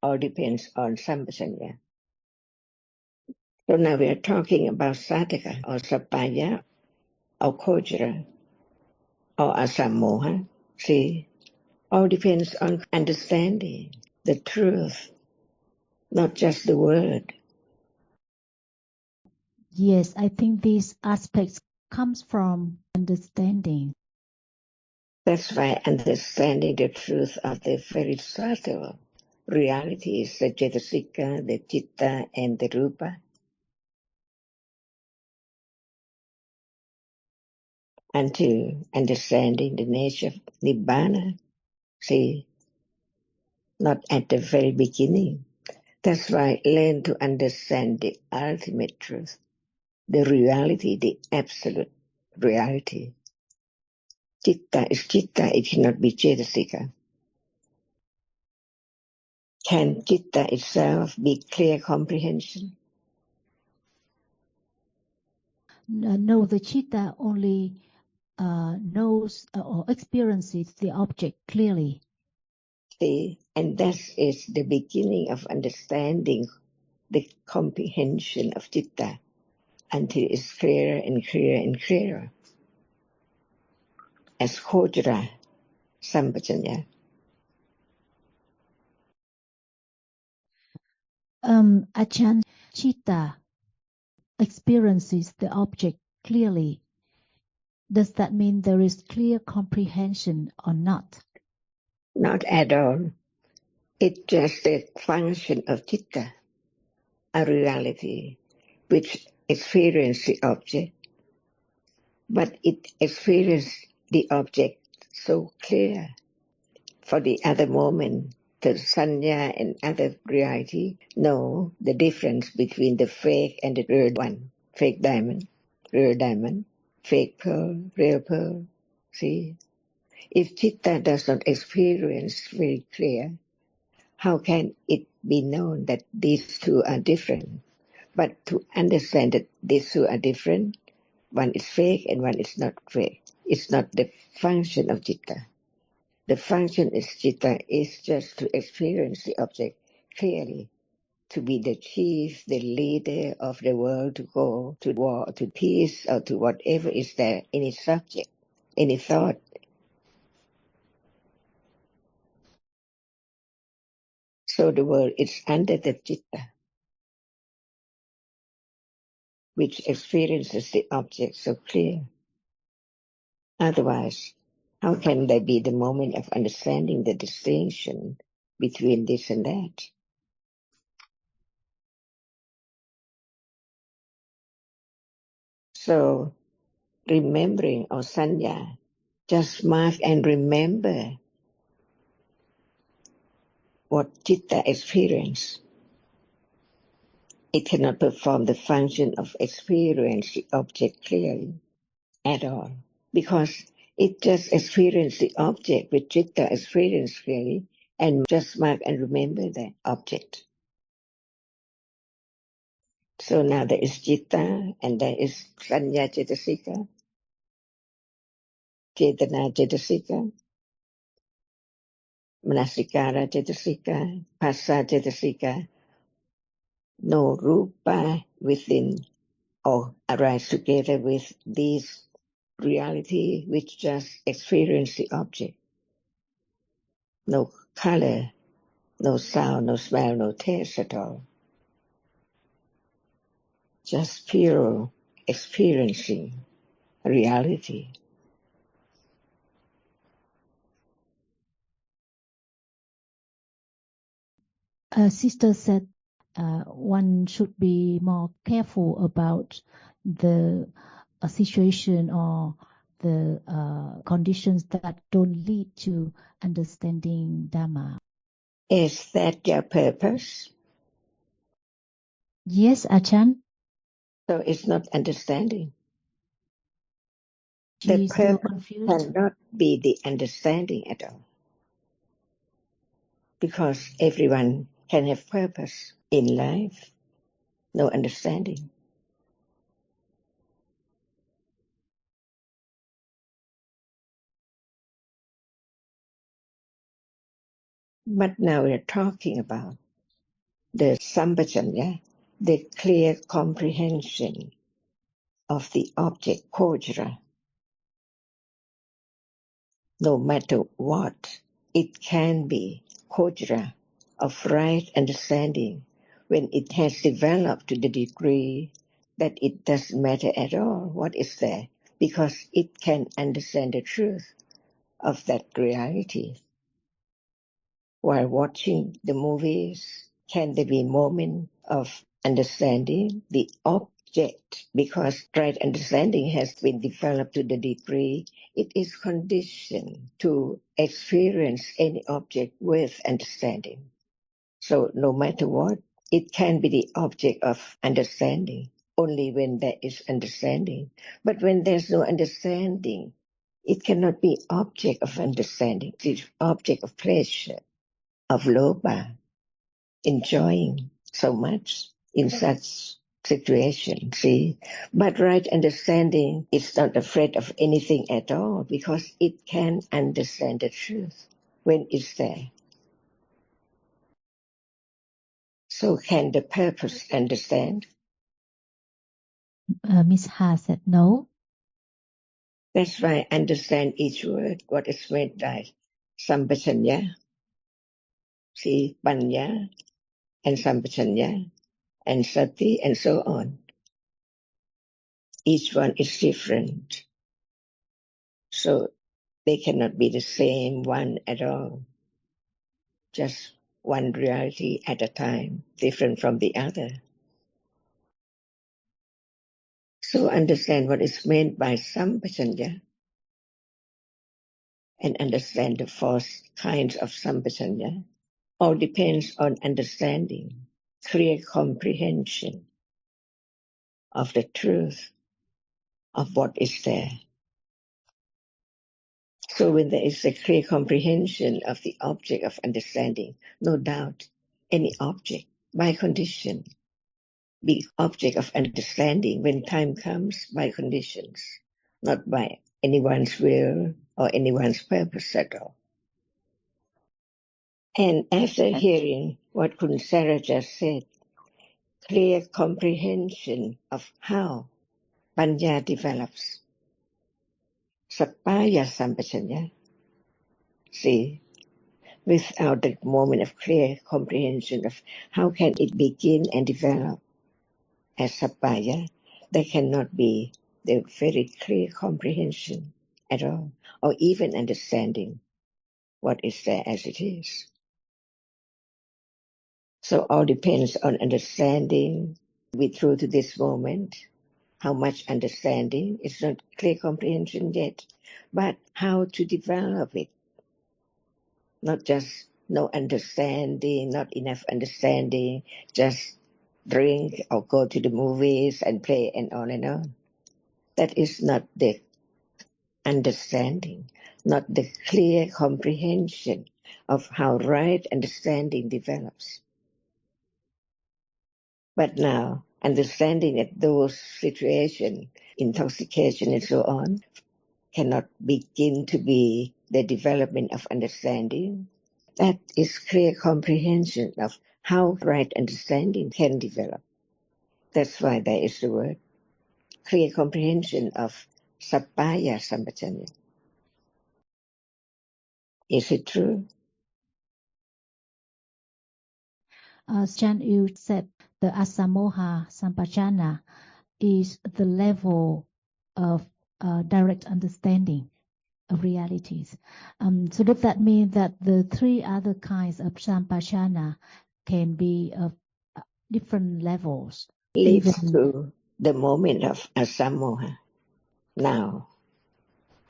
all depends on Sampajañña. So now we are talking about Satthaka or sappāya or gocara or asammoha. See, all depends on understanding the truth, not just the word. Yes, I think these aspects comes from understanding. That's why understanding the truth of the very subtle realities, the cetasika, the citta, and the rupa, until understanding the nature of nibbana. See, not at the very beginning. That's why learn to understand the ultimate truth, the reality, the absolute reality. Citta is citta, it cannot be cetasika. Can citta itself be clear comprehension? No, the citta only knows or experiences the object clearly. See, and that is the beginning of understanding the comprehension of citta until it's clearer and clearer and clearer. As gocara, Sampajañña. Ajahn, citta experiences the object clearly. Does that mean there is clear comprehension or not? Not at all. It's just a function of citta, a reality which experiences the object, but it experiences the object so clear. For the other moment, the sanya and other reality know the difference between the fake and the real one. Fake diamond, real diamond, fake pearl, real pearl. See? If citta does not experience very clear, how can it be known that these two are different? But to understand that these two are different, one is fake and one is not fake. It's not the function of citta. The function of citta is just to experience the object clearly, to be the chief, the leader of the world, to go to war, to peace, or to whatever is there, any subject, any thought. So the world is under the citta, which experiences the object so clear. Otherwise, how can there be the moment of understanding the distinction between this and that? So, remembering or sanya, just mark and remember what citta experience. It cannot perform the function of experience the object clearly at all, because it just experiences the object with citta experience clearly, and just mark and remember the object. So now there is citta and there is sanya cetasika, cetana cetasika, manasikara cetasika, phassa cetasika. No rupa within or arise together with these reality which just experience the object. No color, no sound, no smell, no taste at all. Just pure experiencing reality. Sister said one should be more careful about the situation or the conditions that don't lead to understanding Dhamma. Is that your purpose? Yes, Ajahn. So it's not understanding. She The is still purpose confused. cannot be the understanding at all. Because everyone can have purpose in life, no understanding. But now we're talking about the Sampajañña, the clear comprehension of the object gocara. No matter what, it can be gocara of right understanding when it has developed to the degree that it doesn't matter at all what is there, because it can understand the truth of that reality. While watching the movies, can there be a moment of understanding the object? Because right understanding has been developed to the degree it is conditioned to experience any object with understanding. So no matter what, it can be the object of understanding only when there is understanding. But when there's no understanding, it cannot be object of understanding. It's object of pleasure, of lobha, enjoying so much in such situation, see. But right understanding is not afraid of anything at all because it can understand the truth when it's there. So can the purpose understand? Miss Ha said no. That's why understand each word, what is meant by Sampajañña, see, Panya, and Sampajañña, and Sati, and so on. Each one is different. So they cannot be the same one at all. Just one reality at a time, different from the other. So understand what is meant by Sampajañña and understand the four kinds of Sampajañña. All depends on understanding, clear comprehension of the truth of what is there. So when there is a clear comprehension of the object of understanding, no doubt any object by condition be object of understanding when time comes by conditions, not by anyone's will or anyone's purpose at all. And after hearing what Kun Sarah just said, clear comprehension of how Panya develops, sappāya Sampajañña, see, without the moment of clear comprehension of how can it begin and develop as sappāya, there cannot be the very clear comprehension at all, or even understanding what is there as it is. So all depends on understanding. We through to this moment, how much understanding, it's not clear comprehension yet, but how to develop it. Not just no understanding, not enough understanding, just drink or go to the movies and play and on and on. That is not the understanding, not the clear comprehension of how right understanding develops. But now, understanding that those situations, intoxication and so on, cannot begin to be the development of understanding. That is clear comprehension of how right understanding can develop. That's why there is the word clear comprehension of sappāya Sampajañña. Is it true? Chan Yu said the asamoha Sampajañña is the level of direct understanding of realities. So does that mean that the three other kinds of Sampajañña can be of different levels? Leads to the moment of asamoha now.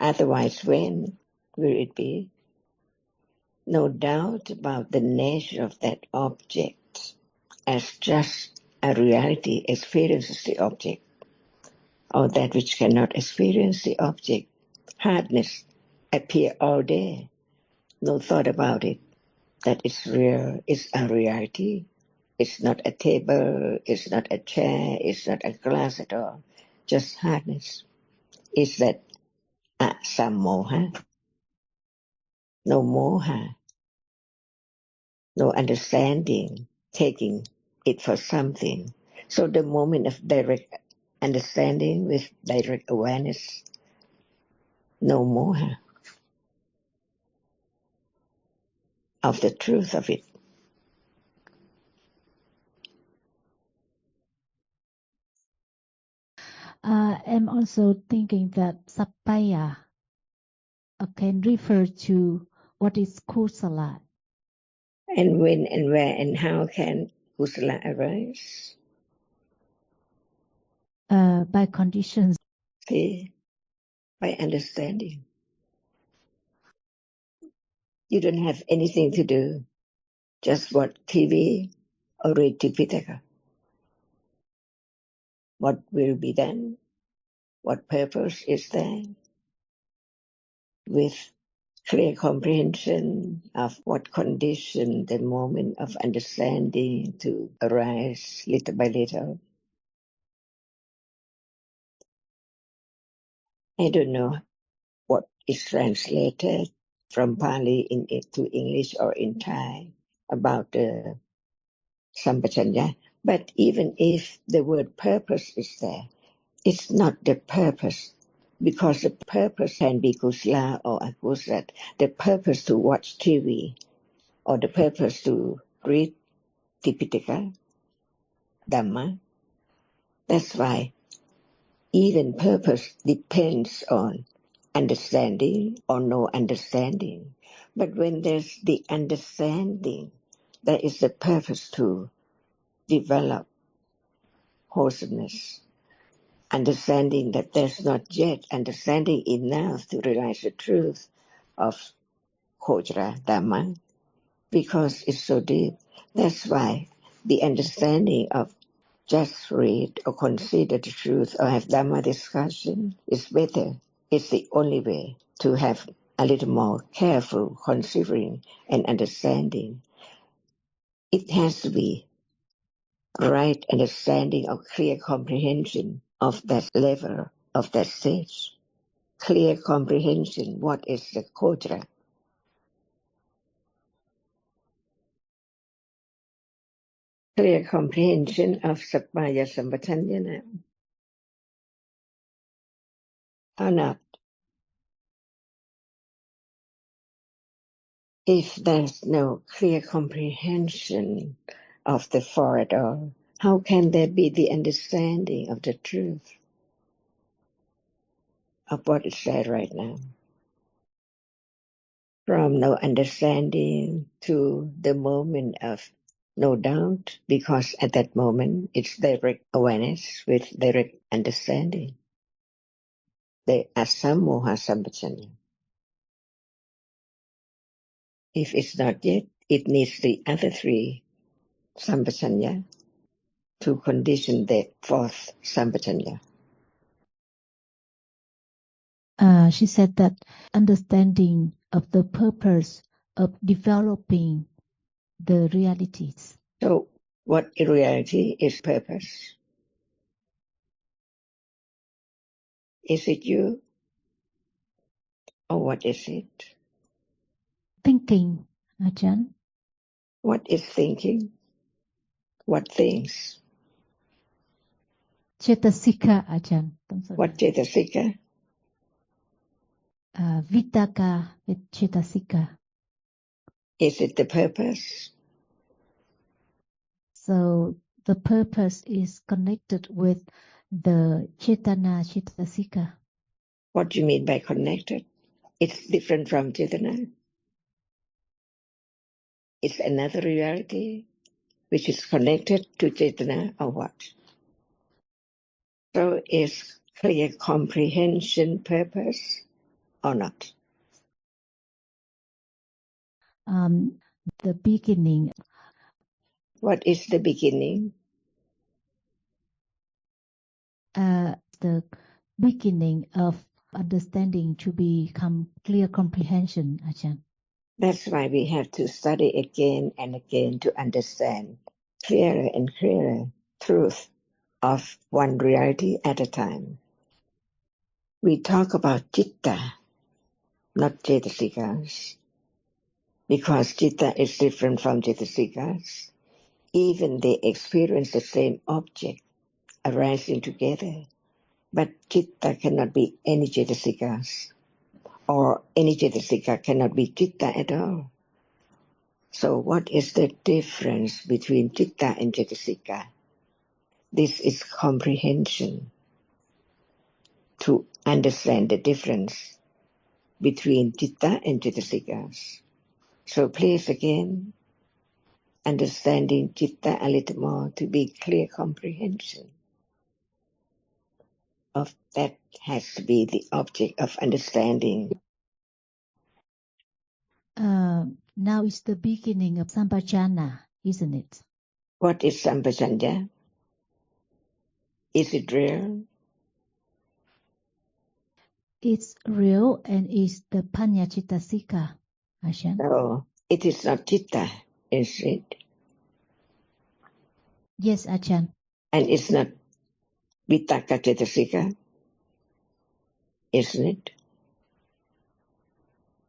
Otherwise, when will it be? No doubt about the nature of that object as just a reality experiences the object, or that which cannot experience the object. Hardness appear all day. No thought about it. That it's real, it's a reality. It's not a table, it's not a chair, it's not a glass at all. Just hardness. Is that asamoha? No moha. No understanding, taking it for something. So the moment of direct understanding with direct awareness, no more of the truth of it. I'm also thinking that sappāya can refer to what is kusala. And when and where and how can kusala arise? By conditions. See, by understanding. You don't have anything to do, just watch TV or read Tipitaka. What will be done? What purpose is there? With clear comprehension of what condition the moment of understanding to arise little by little. I don't know what is translated from Pali to English or in Thai about the Sampajañña. But even if the word purpose is there, it's not the purpose, because the purpose can be kusala or akusala. The purpose to watch TV or the purpose to read Tipitaka, Dhamma. That's why even purpose depends on understanding or no understanding. But when there's the understanding, there is the purpose to develop wholesomeness. Understanding that there's not yet understanding enough to realize the truth of gocara Dhamma, because it's so deep. That's why the understanding of just read or consider the truth or have Dhamma discussion is better. It's the only way to have a little more careful considering and understanding. It has to be right understanding or clear comprehension of that level, of that stage. Clear comprehension, what is the gocara? Clear comprehension of sappāya Sampajañña or not. If there's no clear comprehension of the four at all, how can there be the understanding of the truth of what is said right now? From no understanding to the moment of no doubt, because at that moment it's direct awareness with direct understanding. The asamoha sampajañña. If it's not yet, it needs the other three sampajañña to condition the fourth sampajañña. She said that understanding of the purpose of developing the realities. So what in reality is purpose? Is it you? Or what is it? Thinking, Ajahn. What is thinking? What things? Cetasika, Ajahn. What cetasika? Vitaka with cetasika. Is it the purpose? So the purpose is connected with the cetana, cetasika. What do you mean by connected? It's different from cetana. It's another reality which is connected to cetana or what? So is clear comprehension purpose or not? The beginning. What is the beginning? The beginning of understanding to become clear comprehension, Ajahn. That's why we have to study again and again to understand clearer and clearer truth of one reality at a time. We talk about Citta, not Cetasikas, because Citta is different from Cetasikas. Even they experience the same object arising together, but Citta cannot be any Cetasikas, or any Cetasika cannot be Citta at all. So what is the difference between Citta and Cetasika? This is comprehension, to understand the difference between Citta and Cetasikas. So please again, understanding Citta a little more to be clear comprehension of that has to be the object of understanding. Now is the beginning of Sampajañña, isn't it? What is Sampajañña? Is it real? It's real and is the Panya Cittasika, Ajahn. No, it is not Citta, is it? Yes, Ajahn. And it's not Vitakka Cetasika, isn't it?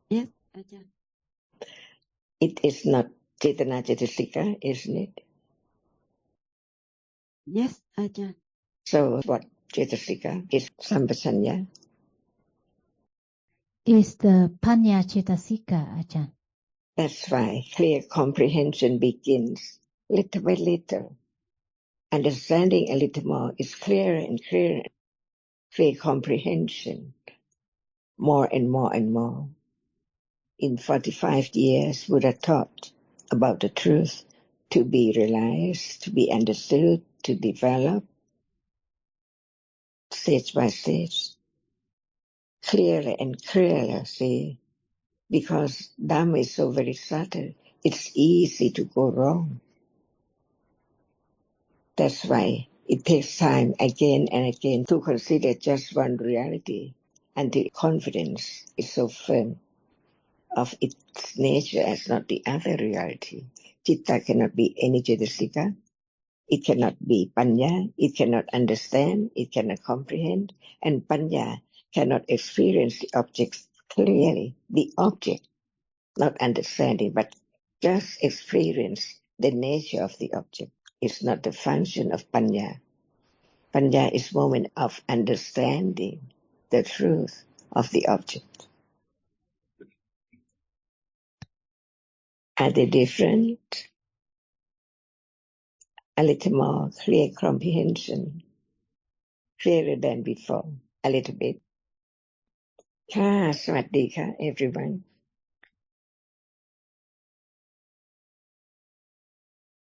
Yes, Ajahn. It is not Cetana Cetasika, isn't it? Yes, Ajahn. So what Cetasika is Sampajañña? Is the Panya Cittasika, Ajahn. That's why clear comprehension begins little by little. Understanding a little more is clearer and clearer. Clear comprehension, more and more and more. In 45 years, Buddha taught about the truth to be realized, to be understood, to develop, stage by stage, clearer and clearer, see, because Dhamma is so very subtle, it's easy to go wrong. That's why it takes time again and again to consider just one reality, and the confidence is so firm of its nature as not the other reality. Citta cannot be any Cetasika. It cannot be Panya. It cannot understand. It cannot comprehend. And Panya cannot experience the objects clearly. The object, not understanding, but just experience the nature of the object. It's not the function of Panya. Panya is moment of understanding the truth of the object. Are they different? A little more clear comprehension, clearer than before, a little bit. ค่ะ สวัสดีค่ะ everyone